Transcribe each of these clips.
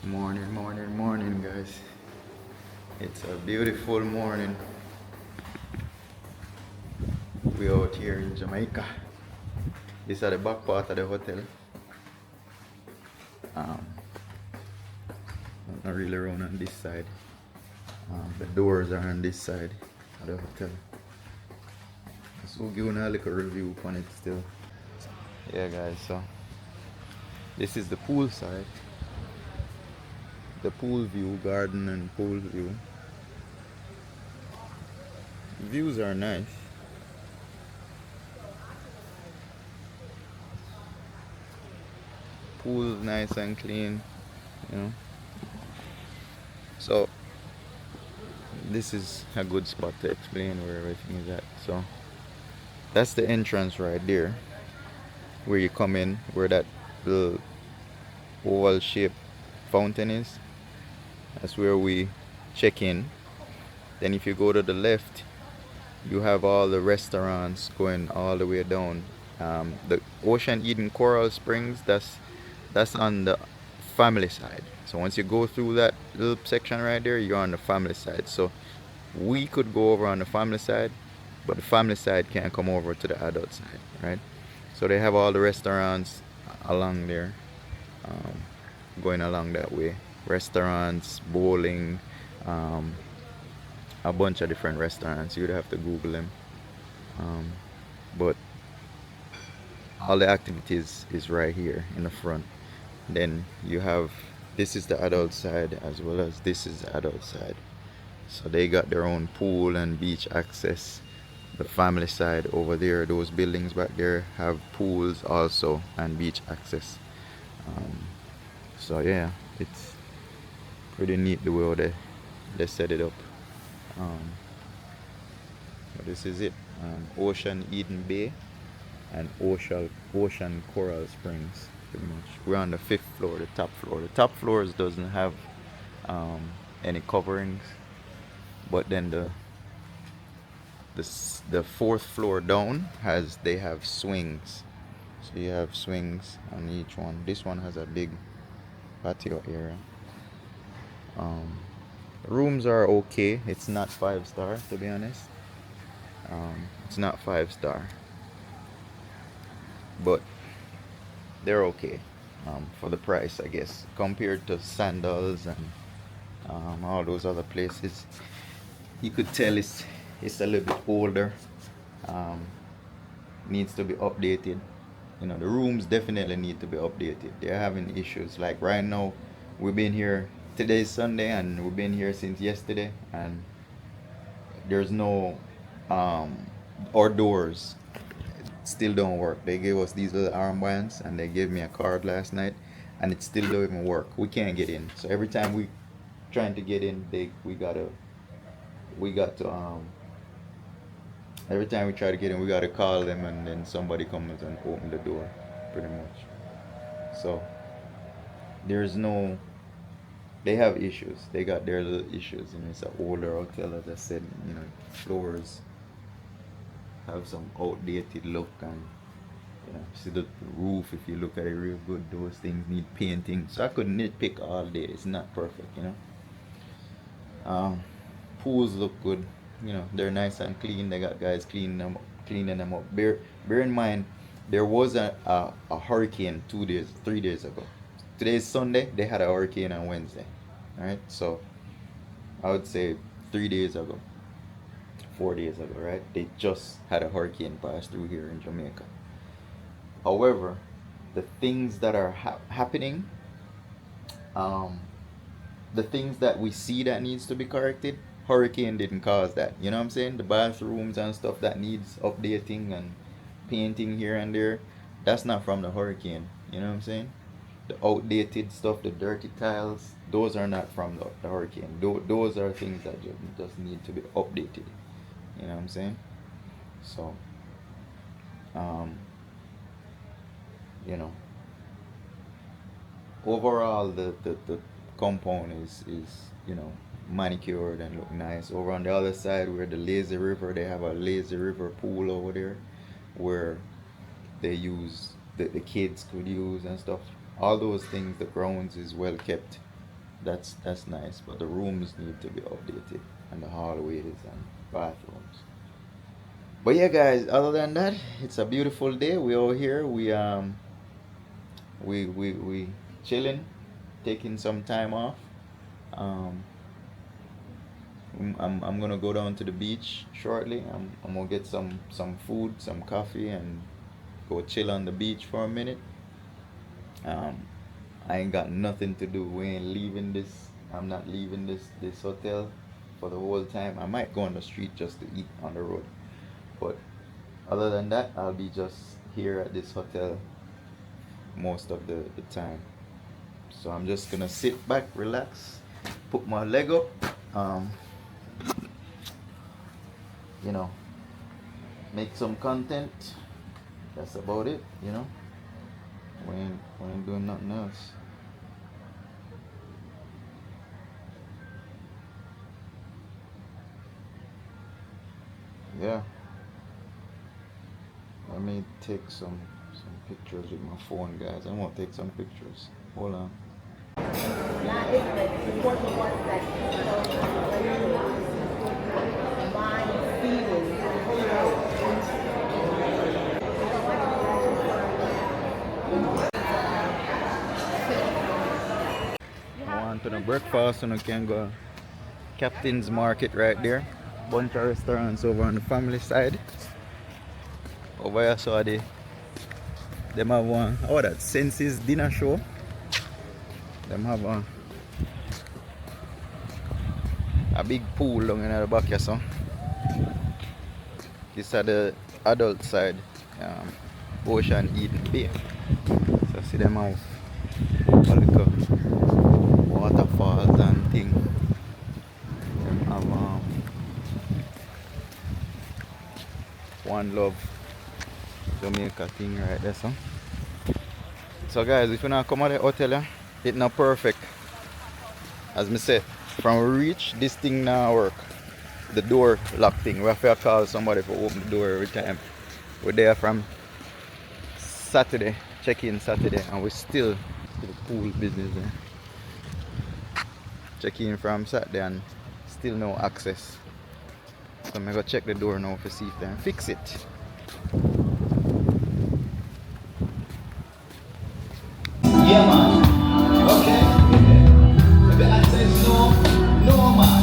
Morning, guys. It's a beautiful morning. We out here in Jamaica. This is the back part of the hotel. Um, not really around on this side. The doors are on this side of the hotel. So we'll give you a little review on it still. Yeah, guys. So this is the pool side. The pool view, garden and pool view. Views are nice. Pool nice and clean, you know. So this is a good spot to explain where everything is at. So that's the entrance right there, where you come in, where that little oval shaped fountain is. That's where we check in. Then if you go to the left, you have all the restaurants going all the way down. The Ocean Eden Coral Springs, that's on the family side. So once you go through that little section right there, you're on the family side. So we could go over on the family side, but the family side can't come over to the adult side, right? So they have all the restaurants along there, um, going along that way. Restaurants, bowling, um, a bunch of different restaurants. You'd have to Google them. But all the activities is right here in the front. Then you have, this is the adult side as well as this is the adult side. So they got their own pool and beach access. The family side over there, those buildings back there have pools also and beach access. So yeah, it's pretty neat the way they set it up. Um, but this is it. Ocean Eden Bay and Ocean Coral Springs. Pretty much. We're on the fifth floor, the top floor. The top floors doesn't have um, any coverings, but then the fourth floor down they have swings. So you have swings on each one. This one has a big patio area. Um, Rooms are okay. It's not 5 star, to be honest. It's not 5 star, but they're okay for the price, I guess, compared to Sandals and all those other places. You could tell it's a little bit older. Um, Needs to be updated. You know, the rooms definitely need to be updated. They're having issues. Like right now, we've been here. Today's Sunday, and we've been here since yesterday, and there's no our doors still don't work. They gave us these little armbands and they gave me a card last night, and it still don't even work. We can't get in. So every time we trying to get in, we got to every time we try to get in, we gotta call them, and then somebody comes and open the door, pretty much. So there's no. They have issues. They got their little issues, and it's an older hotel, as I said. You know, floors have some outdated look, and you know, see the roof. If you look at it real good, those things need painting. So I could nitpick all day. It's not perfect, you know. Um, Pools look good. You know, they're nice and clean. They got guys cleaning them up. Bear in mind, there was a hurricane 2 days, 3 days ago. Today's Sunday. They had a hurricane on Wednesday. All right, so I would say 3 days ago, 4 days ago, right? They just had a hurricane pass through here in Jamaica. However, the things that are happening, um, the things that we see that needs to be corrected, hurricane didn't cause that. You know what I'm saying? The bathrooms and stuff that needs updating and painting here and there, that's not from the hurricane. You know what I'm saying? The outdated stuff, the dirty tiles, those are not from the hurricane. Those are things that just need to be updated. You know what I'm saying? So, um, you know, overall the compound is you know, manicured and look nice. Over on the other side, where the lazy river, they have a lazy river pool over there, where they use the kids could use and stuff. All those things, the grounds is well kept. that's nice, but the rooms need to be updated, and the hallways and bathrooms. But yeah, guys, other than that, it's a beautiful day. We all here. We chilling, taking some time off. Um, I'm gonna go down to the beach shortly. I'm gonna get some food, some coffee, and go chill on the beach for a minute. Um, I ain't got nothing to do. We ain't leaving this. I'm not leaving this hotel for the whole time. I might go on the street just to eat on the road, but other than that, I'll be just here at this hotel most of the time. So I'm just gonna sit back, relax, put my leg up, um, you know, make some content. That's about it, you know. We ain't doing nothing else. Yeah. Let me take some pictures with my phone, guys. I want to take some pictures. Hold on. I want to the breakfast and I can go Captain's Market right there. Bunch of restaurants over on the family side. Over here so them have one, oh, that Senses dinner show. Them have a big pool down in the back here, so this is the adult side, Ocean Eden Bay. So see them have a little waterfalls and thing. Them have One Love Jamaica thing right there, so. So guys, if you not come at the hotel, it's not perfect. As me said, from we reach, this thing now work. The door lock thing. We have to call somebody for open the door every time. We're there from Saturday, check in Saturday, and we still do the pool business there. Check in from Saturday and still no access. So I'm gonna go check the door now to see if they can fix it. Yeah, man. Okay. If the answer is no, no, man.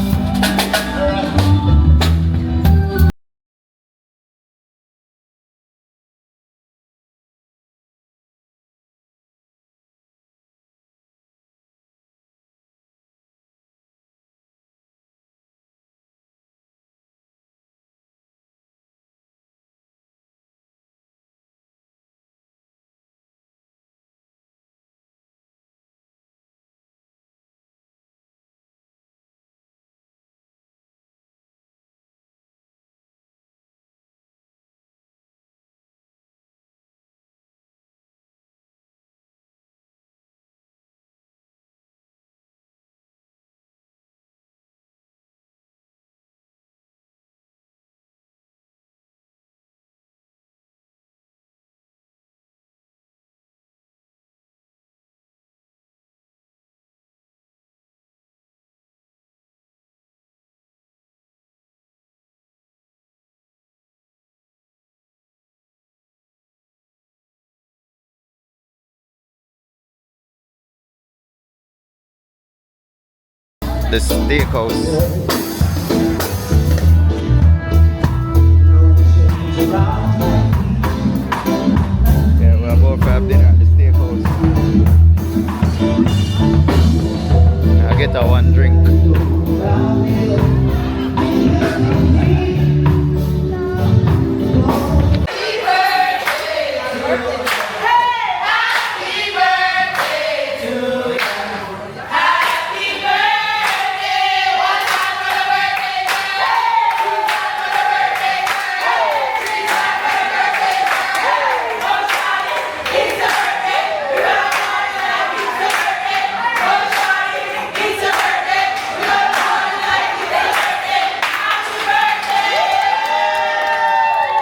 The steakhouse. Yeah, we're about to have dinner at the steakhouse. I get a one drink.